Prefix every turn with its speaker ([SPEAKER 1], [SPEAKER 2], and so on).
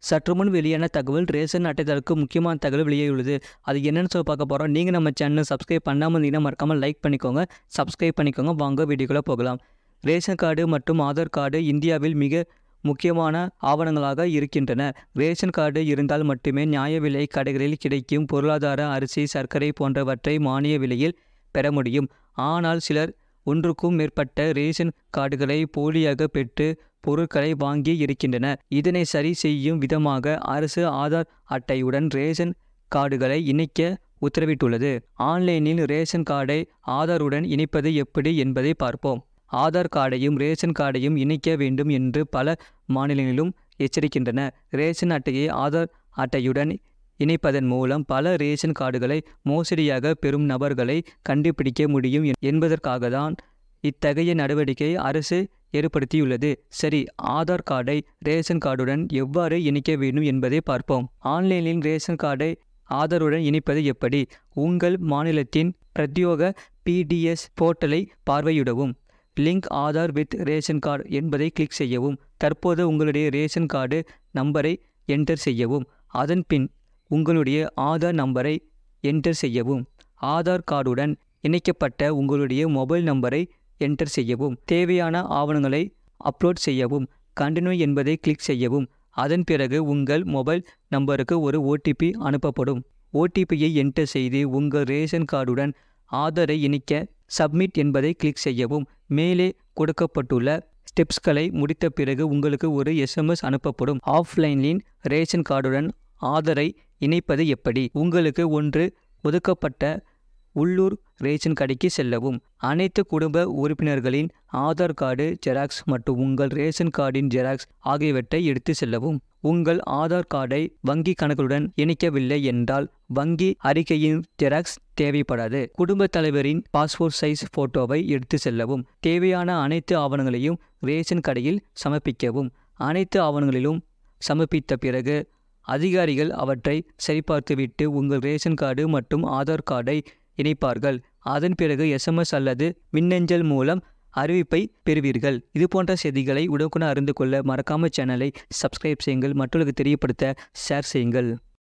[SPEAKER 1] சற்றுமுன் வெளியான தகவல் ரேஷன் அட்டைதாரருக்கு முக்கியமான தகவல் வெளியாகியுள்ளது. அது என்னன்னு சொல்லி பார்க்க போகிறோம். நீங்கள் நம்ம சேனல் சப்ஸ்கிரைப் பண்ணாமல் இருந்தீங்கன்னா மறக்காமல் லைக் பண்ணிக்கோங்க, சப்ஸ்கிரைப் பண்ணிக்கோங்க. வாங்க வீடியோக்குள்ளே போகலாம். ரேஷன் கார்டு மற்றும் ஆதார் கார்டு இந்தியாவில் மிக முக்கியமான ஆவணங்களாக இருக்கின்றன. ரேஷன் கார்டு இருந்தால் மட்டுமே நியாய விலை கடைகளில் கிடைக்கும் பொருளாதார அரிசி, சர்க்கரை போன்றவற்றை மானிய விலையில் பெற முடியும். ஆனால் சிலர் ஒன்றுக்கும் மேற்பட்ட ரேஷன் கார்டுகளை போலியாக பெற்று பொருட்களை வாங்கி இருக்கின்றனர். இதனை சரி செய்யும் விதமாக அரசு ஆதார் அட்டையுடன் ரேஷன் கார்டுகளை இணைக்க உத்தரவிட்டுள்ளது. ஆன்லைனில் ரேஷன் கார்டை ஆதாருடன் இணைப்பது எப்படி என்பதை பார்ப்போம். ஆதார் கார்டையும் ரேஷன் கார்டையும் இணைக்க வேண்டும் என்று பல மாநிலங்களிலும் எச்சரிக்கின்றன. ரேஷன் அட்டையை ஆதார் அட்டையுடன் இணைப்பதன் மூலம் பல ரேஷன் கார்டுகளை மோசடியாக பெறும் நபர்களை கண்டுபிடிக்க முடியும் என்பதற்காக தான் இத்தகைய நடவடிக்கை அரசு ஏற்படுத்தியுள்ளது. சரி, ஆதார் கார்டை ரேஷன் கார்டுடன் எவ்வாறு இணைக்க வேண்டும் என்பதை பார்ப்போம். ஆன்லைனில் ரேஷன் கார்டை ஆதாருடன் இணைப்பது எப்படி? உங்கள் மாநிலத்தின் பிரத்யோக PDS போர்ட்டலை பார்வையிடவும். Link Aadhaar with ration card என்பதை கிளிக் செய்யவும். தற்போது உங்களுடைய ரேஷன் கார்டு நம்பரை என்டர் செய்யவும். அதன் பின் உங்களுடைய ஆதார் நம்பரை என்டர் செய்யவும். ஆதார் கார்டுடன் இணைக்கப்பட்ட உங்களுடைய மொபைல் நம்பரை என்டர் செய்யவும். தேவையான ஆவணங்களை அப்லோட் செய்யவும். கண்டினியூ என்பதை கிளிக் செய்யவும். அதன் பிறகு உங்கள் மொபைல் நம்பருக்கு ஒரு OTP அனுப்பப்படும். OTPயை என்டர் செய்து உங்கள் ரேஷன் கார்டுடன் ஆதாரை இணைக்க சப்மிட் என்பதை கிளிக் செய்யவும். மேலே கொடுக்கப்பட்டுள்ள ஸ்டெப்ஸ்களை முடித்த பிறகு உங்களுக்கு ஒரு SMS அனுப்பப்படும். ஆஃப்லைனில் ரேஷன் கார்டுடன் ஆதாரை இணைப்பது எப்படி? உங்களுக்கு ஒன்று ஒதுக்கப்பட்ட உள்ளூர் ரேஷன் கடைக்கு செல்லவும். அனைத்து குடும்ப உறுப்பினர்களின் ஆதார் கார்டு ஜெராக்ஸ் மற்றும் உங்கள் ரேஷன் கார்டின் ஜெராக்ஸ் ஆகியவற்றை எடுத்து செல்லவும். உங்கள் ஆதார் கார்டை வங்கி கணக்குடன் இணைக்கவில்லை என்றால் வங்கி அறிக்கையின் ஜெராக்ஸ் தேவைப்படாது. குடும்ப தலைவரின் பாஸ்போர்ட் சைஸ் போட்டோவை எடுத்து செல்லவும். தேவையான அனைத்து ஆவணங்களையும் ரேஷன் கடையில் சமர்ப்பிக்கவும். அனைத்து ஆவணங்களிலும் சமர்ப்பித்த பிறகு அதிகாரிகள் அவற்றை சரிபார்த்துவிட்டு உங்கள் ரேஷன் கார்டு மற்றும் ஆதார் கார்டை இணைப்பார்கள். அதன் பிறகு SMS அல்லது மின்னஞ்சல் மூலம் அறிவிப்பை பெறுவீர்கள். இதுபோன்ற செய்திகளை உடனுக்குடன் அறிந்து கொள்ள மறக்காமல் சேனலை சப்ஸ்கிரைப் செய்யுங்கள். மற்றவர்களுக்கு தெரியப்படுத்த ஷேர் செய்யுங்கள்.